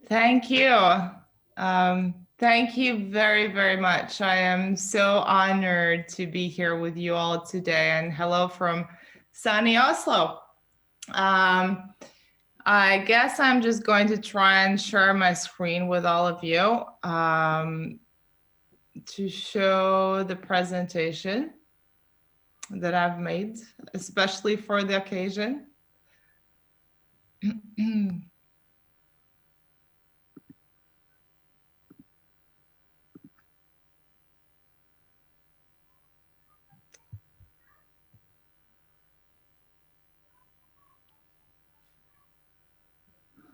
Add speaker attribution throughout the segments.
Speaker 1: Thank you. Thank you very, very much. I am so honored to be here with you all today, and hello from sunny Oslo. I guess I'm just going to try and share my screen with all of you to show the presentation that I've made, especially for the occasion.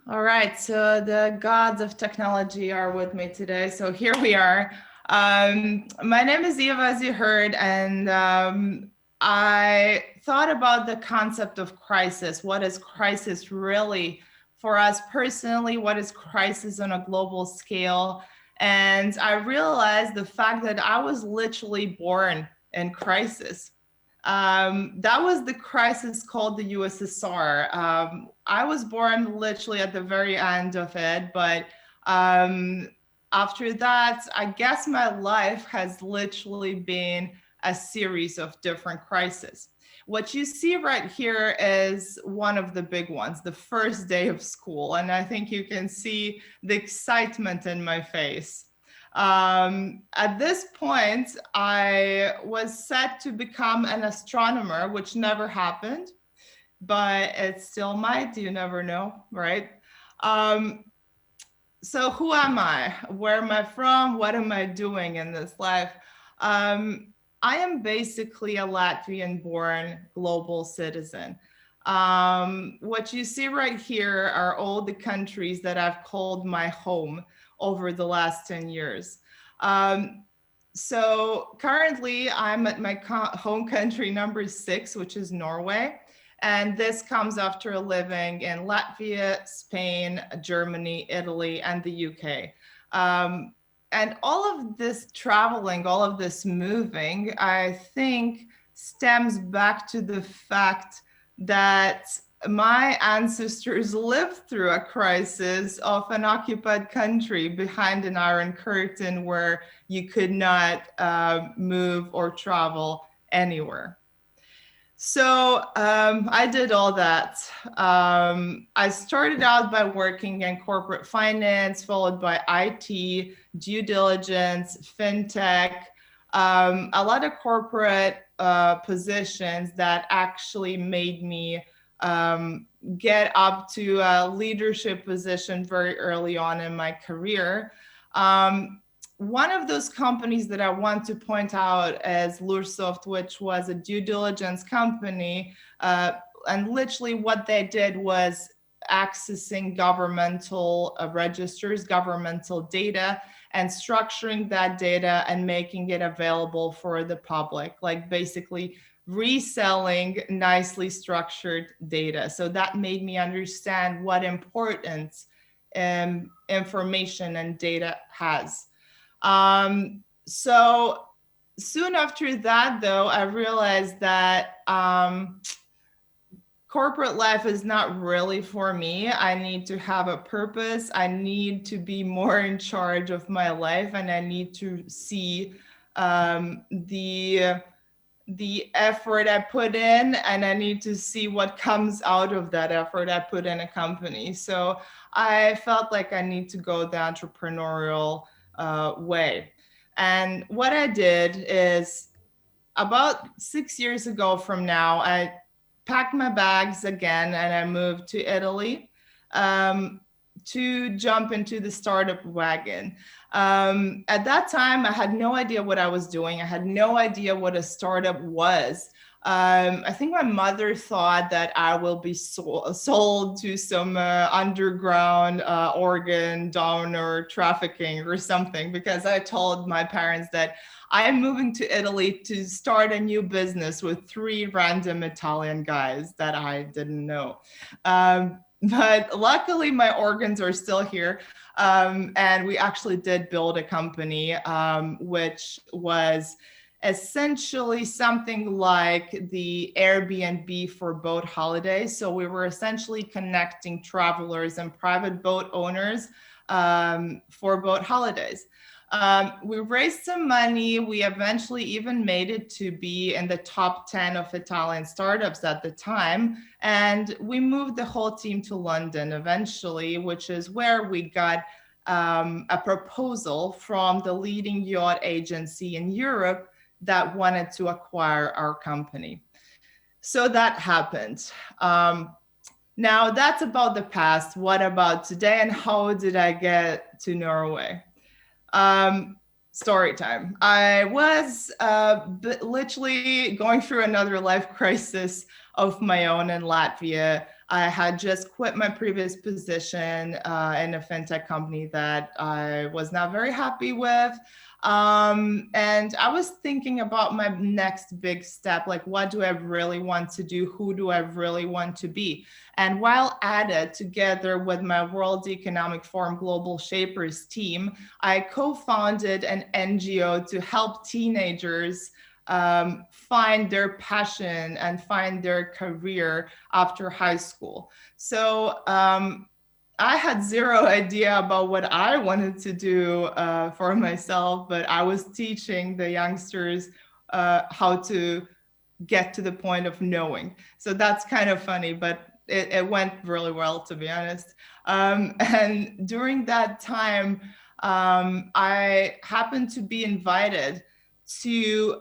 Speaker 1: All right, so the gods of technology are with me today. So here we are. My name is Ieva, as you heard, and I thought about the concept of crisis. What is crisis really for us personally? What is crisis on a global scale? And I realized the fact that I was literally born in crisis. That was the crisis called the USSR. I was born literally at the very end of it, but after that, I guess my life has literally been a series of different crises. What you see right here is one of the big ones, the first day of school. And I think you can see the excitement in my face. At this point, I was set to become an astronomer, which never happened, but it still might, you never know, right? So who am I? Where am I from? What am I doing in this life? I am basically a Latvian-born global citizen. What you see right here are all the countries that I've called my home over the last 10 years. So currently I'm at my home country number 6, which is Norway. And this comes after living in Latvia, Spain, Germany, Italy, and the UK. And all of this traveling, all of this moving, I think stems back to the fact that my ancestors lived through a crisis of an occupied country behind an iron curtain where you could not move or travel anywhere. So I did all that. I started out by working in corporate finance, followed by IT, due diligence, fintech, a lot of corporate positions that actually made me get up to a leadership position very early on in my career. One of those companies that I want to point out is Lursoft, which was a due diligence company. And literally what they did was accessing governmental registers, governmental data, and structuring that data and making it available for the public, like basically reselling nicely structured data. So that made me understand what importance information and data has. So soon after that, though, I realized that corporate life is not really for me. I need to have a purpose. I need to be more in charge of my life, and I need to see the effort I put in, and I need to see what comes out of that effort I put in a company. So I felt like I need to go the entrepreneurial way. And what I did is about 6 years ago from now, I packed my bags again and I moved to Italy to jump into the startup wagon. At that time, I had no idea what I was doing. I had no idea what a startup was. I think my mother thought that I will be sold to some underground organ donor trafficking or something, because I told my parents that I am moving to Italy to start a new business with 3 random Italian guys that I didn't know. But luckily my organs are still here. And we actually did build a company, which was essentially something like the Airbnb for boat holidays. So we were essentially connecting travelers and private boat owners for boat holidays. We raised some money. We eventually even made it to be in the top 10 of Italian startups at the time. And we moved the whole team to London eventually, which is where we got a proposal from the leading yacht agency in Europe that wanted to acquire our company. So that happened. Now that's about the past. What about today, and how did I get to Norway? Story time. I was literally going through another life crisis of my own in Latvia. I had just quit my previous position in a fintech company that I was not very happy with. And I was thinking about my next big step, like what do I really want to do? Who do I really want to be? And while at it, together with my World Economic Forum Global Shapers team, I co-founded an NGO to help teenagers find their passion and find their career after high school. So I had zero idea about what I wanted to do for myself, but I was teaching the youngsters how to get to the point of knowing. So that's kind of funny, but it went really well, to be honest. And during that time, I happened to be invited to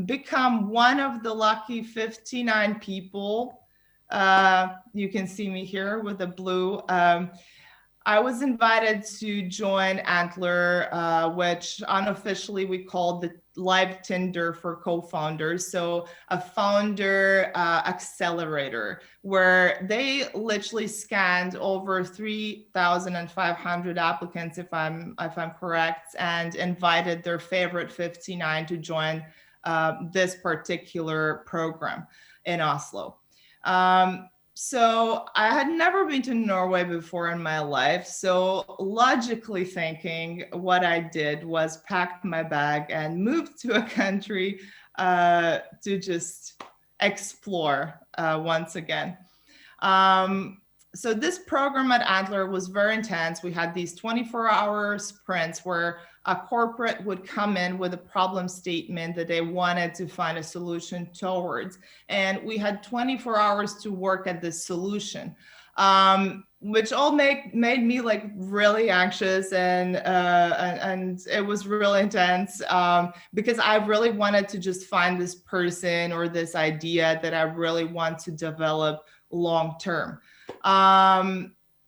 Speaker 1: become one of the lucky 59 people. You can see me here with the blue. I was invited to join Antler, which unofficially we called the live Tinder for co-founders. So a founder accelerator, where they literally scanned over 3,500 applicants, if I'm correct, and invited their favorite 59 to join this particular program in Oslo. So I had never been to Norway before in my life. So logically thinking, what I did was packed my bag and moved to a country to just explore once again. So this program at Antler was very intense. We had these 24-hour sprints where a corporate would come in with a problem statement that they wanted to find a solution towards. And we had 24 hours to work at this solution, which all made me like really anxious, and it was really intense because I really wanted to just find this person or this idea that I really want to develop long-term.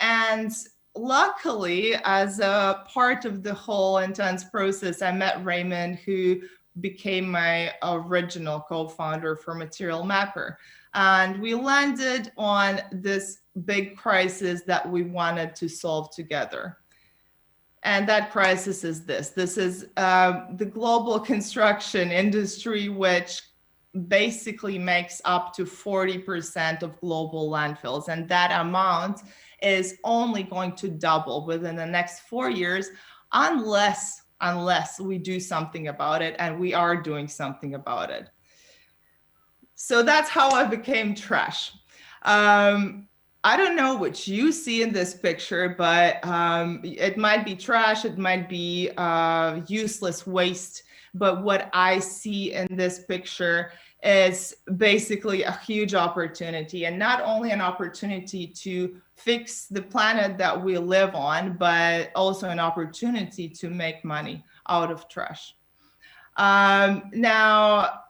Speaker 1: And luckily, as a part of the whole intense process, I met Raymond, who became my original co-founder for Material Mapper. And we landed on this big crisis that we wanted to solve together. And that crisis is this. This is the global construction industry, which basically makes up to 40% of global landfills. And that amount is only going to double within the next 4 years, unless we do something about it, and we are doing something about it. So that's how I became trash. I don't know what you see in this picture, but it might be trash, it might be useless waste. But what I see in this picture is basically a huge opportunity, and not only an opportunity to fix the planet that we live on, but also an opportunity to make money out of trash. Now,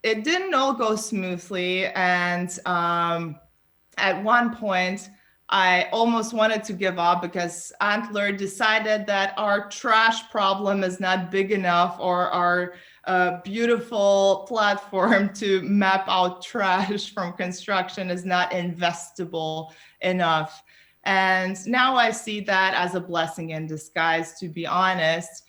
Speaker 1: it didn't all go smoothly, and at one point, I almost wanted to give up because Antler decided that our trash problem is not big enough, or our beautiful platform to map out trash from construction is not investable enough. And now I see that as a blessing in disguise, to be honest,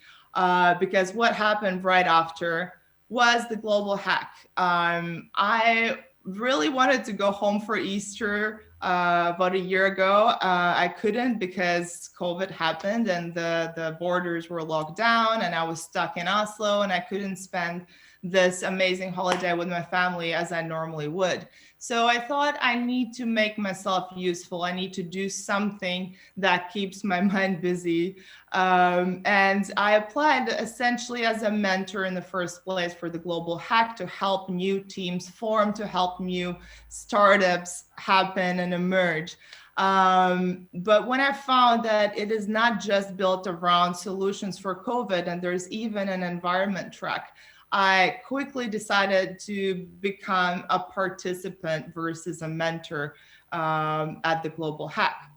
Speaker 1: because what happened right after was the global hack. I really wanted to go home for Easter about a year ago. I couldn't because COVID happened and the borders were locked down and I was stuck in Oslo and I couldn't spend this amazing holiday with my family as I normally would. So I thought I need to make myself useful. I need to do something that keeps my mind busy. And I applied essentially as a mentor in the first place for the Global Hack to help new teams form, to help new startups happen and emerge. But when I found that it is not just built around solutions for COVID, and there's even an environment track, I quickly decided to become a participant versus a mentor at the Global Hack.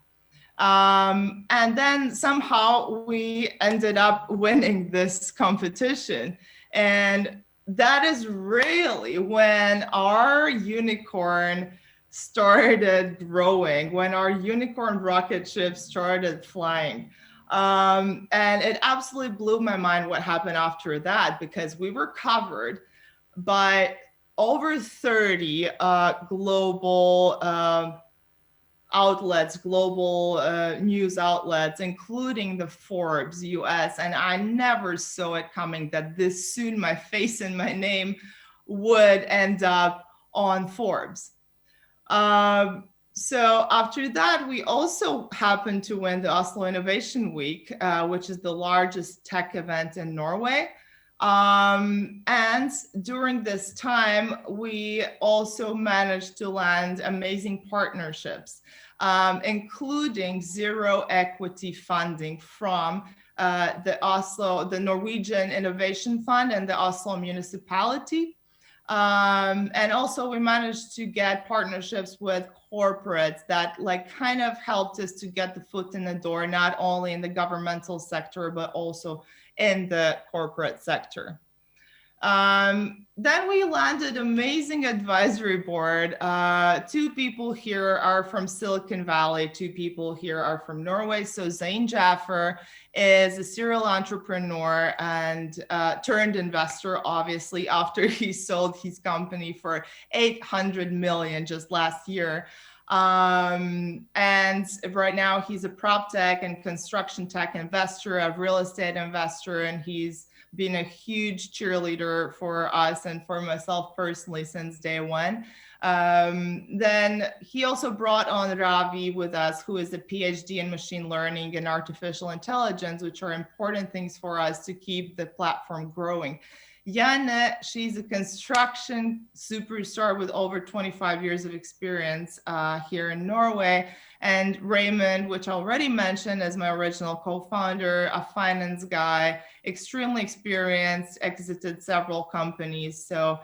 Speaker 1: And then somehow we ended up winning this competition. And that is really when our unicorn started growing, when our unicorn rocket ship started flying. And it absolutely blew my mind what happened after that, because we were covered by over 30 global outlets, global news outlets, including the Forbes US. And I never saw it coming that this soon my face and my name would end up on Forbes. So after that, we also happened to win the Oslo Innovation Week, which is the largest tech event in Norway. And during this time, we also managed to land amazing partnerships, including zero equity funding from the Norwegian Innovation Fund and the Oslo municipality. And also we managed to get partnerships with corporates that kind of helped us to get the foot in the door, not only in the governmental sector, but also in the corporate sector. Then we landed amazing advisory board. 2 people here are from Silicon Valley, 2 people here are from Norway. So Zain Jaffer is a serial entrepreneur and turned investor, obviously, after he sold his company for 800 million just last year. And right now he's a prop tech and construction tech investor, a real estate investor, and he's been a huge cheerleader for us and for myself personally since day one. Then he also brought on Ravi with us, who is a PhD in machine learning and artificial intelligence, which are important things for us to keep the platform growing. Janne, she's a construction superstar with over 25 years of experience here in Norway. And Raymond, which I already mentioned as my original co-founder, a finance guy, extremely experienced, exited several companies. So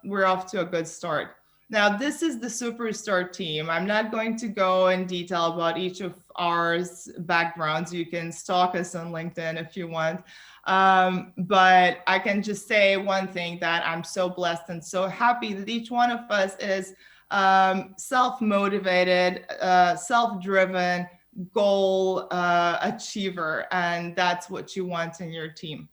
Speaker 1: we're off to a good start. Now, this is the superstar team. I'm not going to go in detail about each of ours backgrounds. You can stalk us on LinkedIn if you want. But I can just say one thing, that I'm so blessed and so happy that each one of us is self-motivated, self-driven, goal achiever, and that's what you want in your team.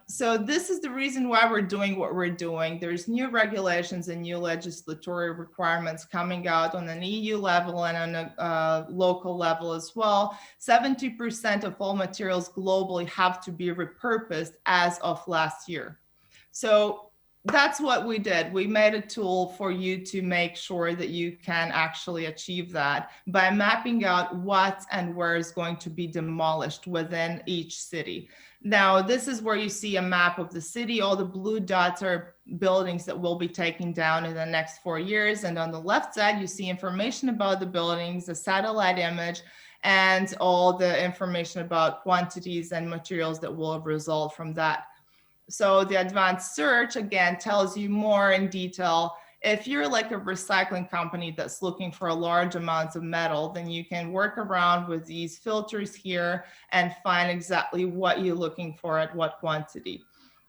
Speaker 1: So this is the reason why we're doing what we're doing. There's new regulations and new legislatory requirements coming out on an EU level and on a local level as well. 70% of all materials globally have to be repurposed as of last year. So that's what we did. We made a tool for you to make sure that you can actually achieve that by mapping out what and where is going to be demolished within each city. Now, this is where you see a map of the city. All the blue dots are buildings that will be taken down in the next 4 years. And on the left side, you see information about the buildings, a satellite image, and all the information about quantities and materials that will result from that. So the advanced search, again, tells you more in detail. If you're like a recycling company that's looking for a large amounts of metal, then you can work around with these filters here and find exactly what you're looking for at what quantity.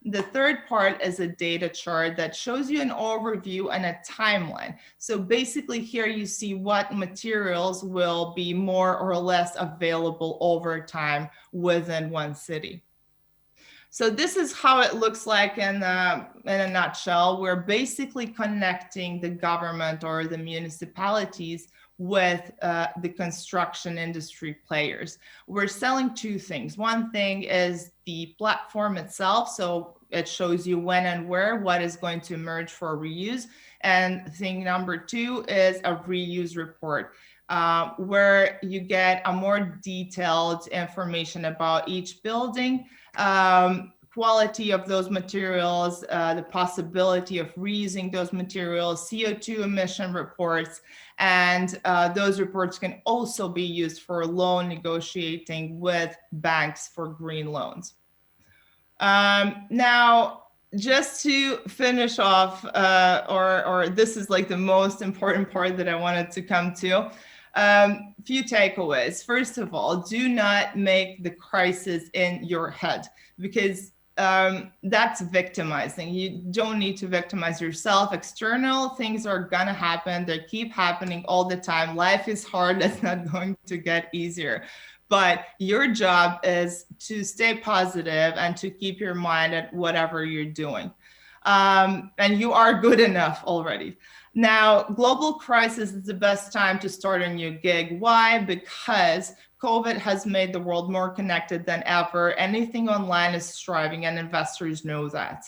Speaker 1: The third part is a data chart that shows you an overview and a timeline. So basically here you see what materials will be more or less available over time within one city. So this is how it looks like in a nutshell. We're basically connecting the government or the municipalities with the construction industry players. We're selling two things. One thing is the platform itself. So it shows you when and where, what is going to emerge for reuse. And thing number two is a reuse report. Where you get a more detailed information about each building, quality of those materials, the possibility of reusing those materials, CO2 emission reports, and those reports can also be used for loan negotiating with banks for green loans. Now, just to finish off, or this is like the most important part that I wanted to come to. Few takeaways. First of all, do not make the crisis in your head, because that's victimizing. You don't need to victimize yourself. External things are gonna happen. They keep happening all the time. Life is hard. It's not going to get easier. But your job is to stay positive and to keep your mind at whatever you're doing. And you are good enough already. Now, global crisis is the best time to start a new gig. Why? Because COVID has made the world more connected than ever. Anything online is thriving, and investors know that.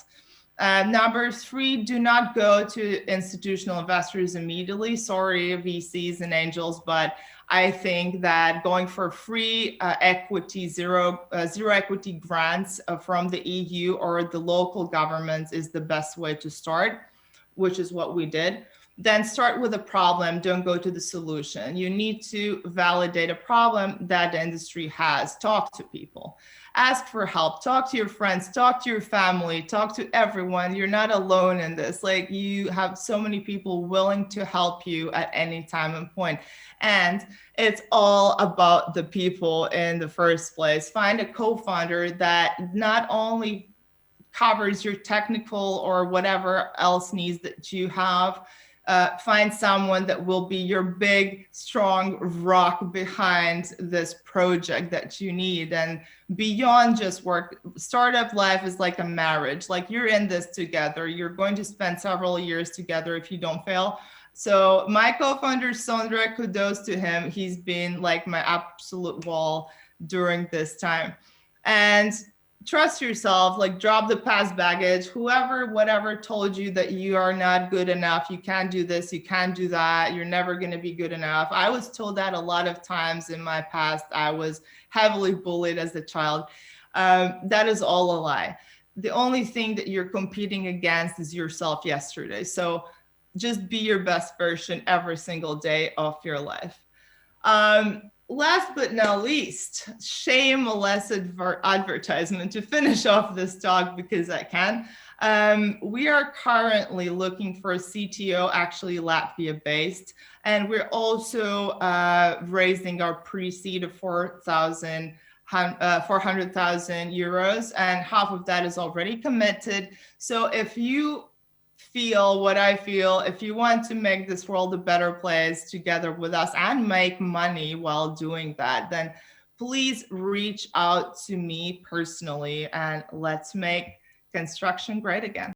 Speaker 1: Number three, do not go to institutional investors immediately. Sorry, VCs and angels, but I think that going for free equity, zero equity grants from the EU or the local governments is the best way to start, which is what we did. Then start with a problem, don't go to the solution. You need to validate a problem that the industry has. Talk to people, ask for help, talk to your friends, talk to your family, talk to everyone. You're not alone in this. Like, you have so many people willing to help you at any time and point. And it's all about the people in the first place. Find a co-founder that not only covers your technical or whatever else needs that you have. Find someone that will be your big, strong rock behind this project that you need. And beyond just work, startup life is like a marriage. Like, you're in this together. You're going to spend several years together if you don't fail. So my co-founder, Sondre, kudos to him. He's been like my absolute wall during this time. And trust yourself, like, drop the past baggage. Whoever, whatever told you that you are not good enough, you can't do this, you can't do that, you're never going to be good enough. I was told that a lot of times in my past. I was heavily bullied as a child. That is all a lie. The only thing that you're competing against is yourself yesterday. So just be your best version every single day of your life. Last but not least, shameless advertisement to finish off this talk, because I can. We are currently looking for a CTO, actually Latvia based, and we're also raising our pre-seed of 400,000 euros, and half of that is already committed. So if you feel what I feel, if you want to make this world a better place together with us and make money while doing that, then please reach out to me personally, and let's make construction great again.